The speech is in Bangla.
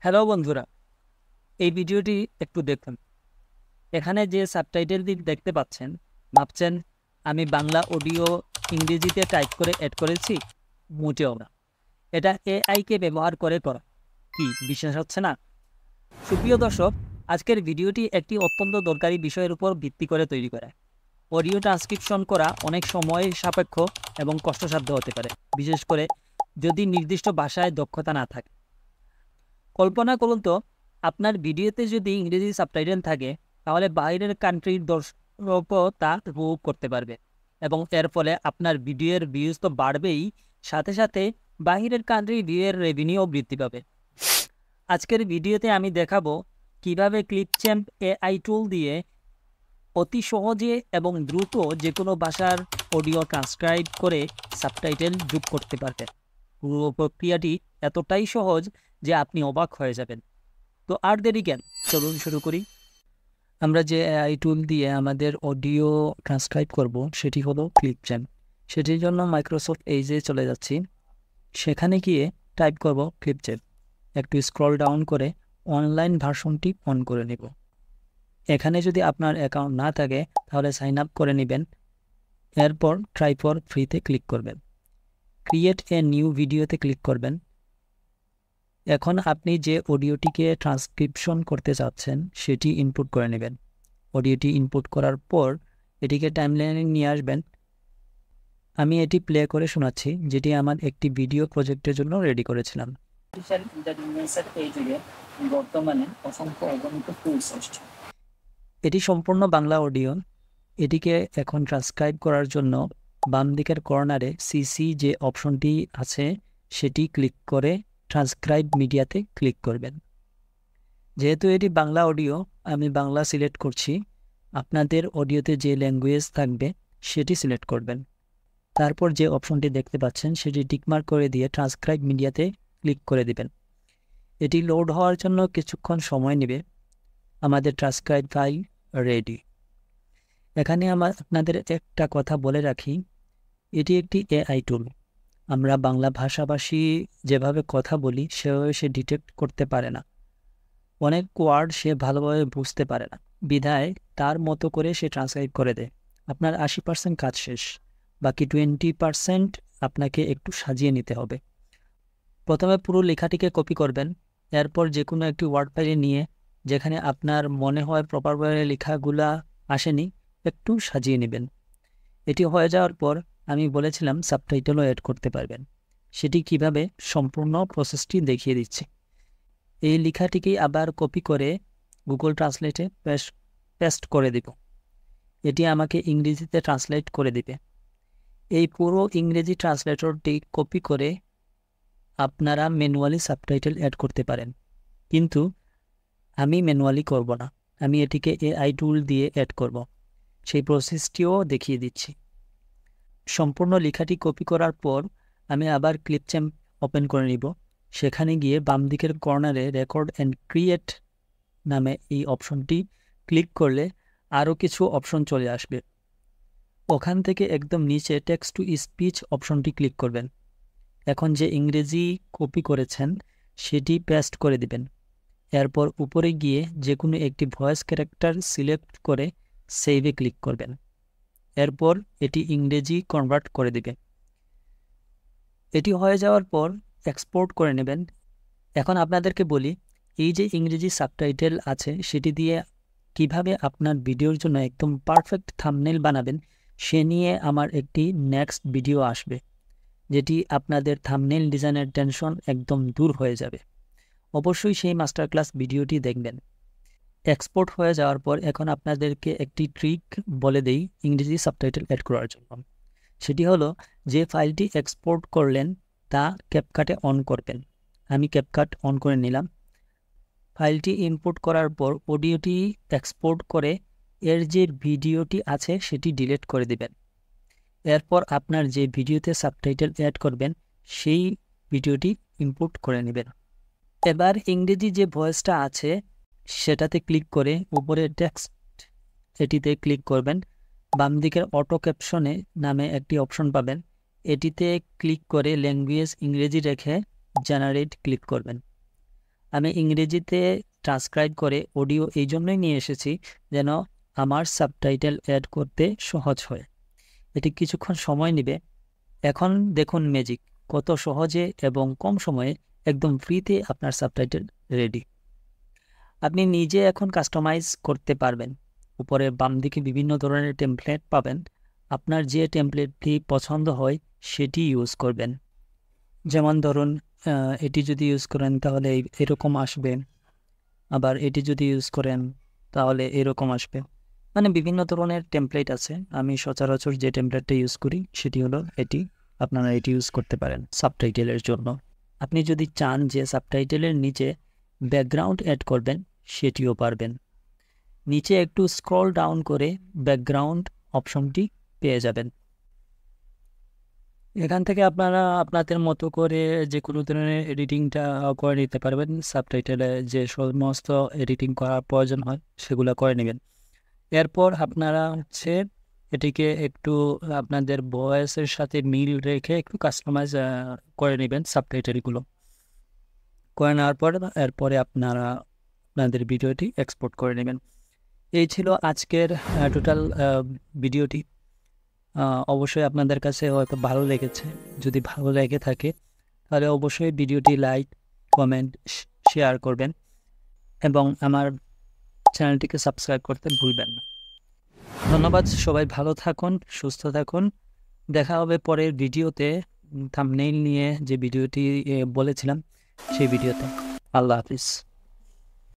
হ্যালো বন্ধুরা, এই ভিডিওটি একটু দেখুন। এখানে যে সাবটাইটেলটি দেখতে পাচ্ছেন, ভাবছেন আমি বাংলা অডিও ইংরেজিতে টাইপ করে অ্যাড করেছি। মোটেও না, এটা এআইকে ব্যবহার করে করা। কি বিশ্বাস হচ্ছে না? সুপ্রিয় দর্শক, আজকের ভিডিওটি একটি অত্যন্ত দরকারি বিষয়ের উপর ভিত্তি করে তৈরি করা। অডিও ট্রান্সক্রিপশন করা অনেক সময় সাপেক্ষ এবং কষ্টসাধ্য হতে পারে, বিশেষ করে যদি নির্দিষ্ট ভাষায় দক্ষতা না থাকে। কল্পনা করুন তো, আপনার ভিডিওতে যদি ইংরেজি সাবটাইটেল থাকে, তাহলে বাইরের কান্ট্রির দর্শকও তা উপভোগ করতে পারবে এবং এর ফলে আপনার ভিডিওর ভিউজ তো বাড়বেই, সাথে সাথে বাইরের কান্ট্রির ভিউয়ের রেভিনিউ বৃদ্ধি পাবে। আজকের ভিডিওতে আমি দেখাবো কিভাবে ক্লিপচ্যাম্প এআই টুল দিয়ে অতি সহজে এবং দ্রুত যে কোনো ভাষার অডিও ট্রান্সক্রাইব করে সাবটাইটেল যোগ করতে পারবেন। পুরো প্রক্রিয়াটি এতটাই সহজ যে আপনি অবাক হয়ে যাবেন। তো আর দেরি কেন, চলুন শুরু করি। আমরা যে এআই টুল দিয়ে আমাদের অডিও ট্রান্সক্রাইব করব সেটি হলো ক্লিপচ্যাম্প। সেটির জন্য মাইক্রোসফট এজে চলে যাচ্ছি, সেখানে গিয়ে টাইপ করব ক্লিপচ্যাম্প। একটু স্ক্রল ডাউন করে অনলাইন ভার্সনটি অন করে নেব। এখানে যদি আপনার অ্যাকাউন্ট না থাকে তাহলে সাইন আপ করে নেবেন। এরপর ট্রাই ফর ফ্রিতে ক্লিক করবেন। ক্রিয়েট এ নিউ ভিডিওতে ক্লিক করবেন। এখন আপনি যে অডিওটিকে ট্রান্সক্রিপশন করতে চাচ্ছেন সেটি ইনপুট করে নেবেন। অডিওটি ইনপুট করার পর এটিকে টাইমলাইনে নিয়ে আসবেন। আমি এটি প্লে করে শোনাচ্ছি, যেটি আমার একটি ভিডিও প্রজেক্টের জন্য রেডি করেছিলাম। বর্তমানে অসংখ্য অগণিত টুলস আসছে। এটি সম্পূর্ণ বাংলা অডিও। এটিকে এখন ট্রান্সক্রাইব করার জন্য বাম দিকের কর্নারে সিসি যে অপশনটি আছে সেটি ক্লিক করে ট্রান্সক্রাইব মিডিয়াতে ক্লিক করবেন। যেহেতু এটি বাংলা অডিও, আমি বাংলা সিলেক্ট করছি। আপনাদের অডিওতে যে ল্যাঙ্গুয়েজ থাকবে সেটি সিলেক্ট করবেন। তারপর যে অপশনটি দেখতে পাচ্ছেন সেটি টিকমার্ক করে দিয়ে ট্রান্সক্রাইব মিডিয়াতে ক্লিক করে দিবেন। এটি লোড হওয়ার জন্য কিছুক্ষণ সময় নেবে। আমাদের ট্রান্সক্রাইব ফাইল রেডি। এখানে আপনাদের একটা কথা বলে রাখি, এটি একটি এআই টুল। আমরা বাংলা ভাষাভাষী যেভাবে কথা বলি সেভাবে সে ডিটেক্ট করতে পারে না। অনেক ওয়ার্ড সে ভালোভাবে বুঝতে পারে না, বিধায় তার মতো করে সে ট্রান্সক্রাইব করে দেয়। আপনার 80% কাজ শেষ, বাকি 20% আপনাকে একটু সাজিয়ে নিতে হবে। প্রথমে পুরো লেখাটিকে কপি করবেন। এরপর যে কোনো একটি ওয়ার্ড ফাইলে নিয়ে যেখানে আপনার মনে হয় প্রপারভাবে লেখাগুলা আসেনি, একটু সাজিয়ে নেবেন। এটি হয়ে যাওয়ার পর আমি বলেছিলাম সাবটাইটেলও অ্যাড করতে পারবেন। সেটি কিভাবে, সম্পূর্ণ প্রসেসটি দেখিয়ে দিচ্ছি। এই লেখাটিকে আবার কপি করে গুগল ট্রান্সলেটে পেস্ট করে দেব। এটি আমাকে ইংরেজিতে ট্রান্সলেট করে দেবে। এই পুরো ইংরেজি ট্রান্সলেটরটি কপি করে আপনারা ম্যানুয়ালি সাবটাইটেল অ্যাড করতে পারেন, কিন্তু আমি ম্যানুয়ালি করব না। আমি এটিকে এআই টুল দিয়ে অ্যাড করব। সেই প্রসেসটিও দেখিয়ে দিচ্ছি। সম্পূর্ণ লেখাটি কপি করার পর আমি আবার ক্লিপচ্যাম্প ওপেন করে নিব। সেখানে গিয়ে বাম দিকের কর্নারে রেকর্ড অ্যান্ড ক্রিয়েট নামে এই অপশনটি ক্লিক করলে আরও কিছু অপশন চলে আসবে। ওখান থেকে একদম নিচে টেক্সট টু স্পিচ অপশনটি ক্লিক করবেন। এখন যে ইংরেজি কপি করেছেন সেটি পেস্ট করে দিবেন। এরপর উপরে গিয়ে যে কোনো একটি ভয়েস ক্যারেক্টার সিলেক্ট করে সেভে ক্লিক করবেন। এরপর এটি ইংরেজি কনভার্ট করে দিবেন। এটি হয়ে যাওয়ার পর এক্সপোর্ট করে নেবেন। এখন আপনাদেরকে বলি, এই যে ইংরেজি সাবটাইটেল আছে সেটি দিয়ে কিভাবে আপনার ভিডিওর জন্য একদম পারফেক্ট থাম্বনেল বানাবেন সে নিয়ে আমার একটি নেক্সট ভিডিও আসবে, যেটি আপনাদের থাম্বনেল ডিজাইনের টেনশন একদম দূর হয়ে যাবে। অবশ্যই সেই মাস্টার ক্লাস ভিডিওটি দেখবেন। এক্সপোর্ট হয়ে যাওয়ার পর এখন আপনাদেরকে একটি ট্রিক বলে দেই ইংরেজি সাবটাইটেল অ্যাড করার জন্য। সেটি হলো, যে ফাইলটি এক্সপোর্ট করলেন তা ক্যাপকাটে অন করবেন। আমি ক্যাপকাট অন করে নিলাম। ফাইলটি ইনপুট করার পর অডিওটি এক্সপোর্ট করে এর যে ভিডিওটি আছে সেটি ডিলিট করে দিবেন। এরপর আপনার যে ভিডিওতে সাবটাইটেল অ্যাড করবেন সেই ভিডিওটি ইনপুট করে নেবেন। এবার ইংরেজি যে ভয়েসটা আছে সেটাতে ক্লিক করে উপরে টেক্সট এটিতে ক্লিক করবেন। বাম দিকের অটো ক্যাপশনে নামে একটি অপশন পাবেন, এটিতে ক্লিক করে ল্যাঙ্গুয়েজ ইংরেজি রেখে জেনারেট ক্লিক করবেন। আমি ইংরেজিতে ট্রান্সক্রাইব করে অডিও এই জন্যই নিয়ে এসেছি যেন আমার সাবটাইটেল অ্যাড করতে সহজ হয়। এটি কিছুক্ষণ সময় নেবে। এখন দেখুন ম্যাজিক, কত সহজে এবং কম সময়ে একদম ফ্রিতে আপনার সাবটাইটেল রেডি। আপনি নিজে এখন কাস্টমাইজ করতে পারবেন। উপরে বাম দিকে বিভিন্ন ধরনের টেমপ্লেট পাবেন। আপনার যে টেমপ্লেটটি পছন্দ হয় সেটি ইউজ করবেন। যেমন ধরুন এটি যদি ইউজ করেন তাহলে এরকম আসবে, আবার এটি যদি ইউজ করেন তাহলে এরকম আসবে। মানে বিভিন্ন ধরনের টেমপ্লেট আছে। আমি সচরাচর যে টেমপ্লেটটা ইউজ করি সেটি হলো এটি। আপনারা এটি ইউজ করতে পারেন সাবটাইটেলের জন্য। আপনি যদি চান যে সাবটাইটেলের নিচে ব্যাকগ্রাউন্ড অ্যাড করবেন সেটিও পারবেন। নিচে একটু স্ক্রল ডাউন করে ব্যাকগ্রাউন্ড অপশনটি পেয়ে যাবেন। এখান থেকে আপনারা আপনাদের মতো করে যে কোনো ধরনের এডিটিংটা করে নিতে পারবেন। সাবটাইটেলে যে সমস্ত এডিটিং করার প্রয়োজন হয় সেগুলো করে নেবেন। এরপর আপনারা এটিকে একটু আপনাদের ভয়েসের সাথে মিল রেখে একটু কাস্টমাইজ করে নেবেন সাবটাইটেলগুলো। করে নেওয়ার পর এরপরে আপনারা আপনাদের ভিডিওটি এক্সপোর্ট করে নেবেন। এই ছিল আজকের টোটাল ভিডিওটি। অবশ্যই আপনাদের কাছে হয়তো ভালো লেগেছে। যদি ভালো লেগে থাকে তাহলে অবশ্যই ভিডিওটি লাইক, কমেন্ট, শেয়ার করবেন এবং আমার চ্যানেলটিকে সাবস্ক্রাইব করতে ভুলবেন না। ধন্যবাদ। সবাই ভালো থাকুন, সুস্থ থাকুন। দেখা হবে পরের ভিডিওতে, থাম্বনেইল নিয়ে যে ভিডিওটি বলেছিলাম সেই ভিডিওতে। আল্লাহ হাফিজ।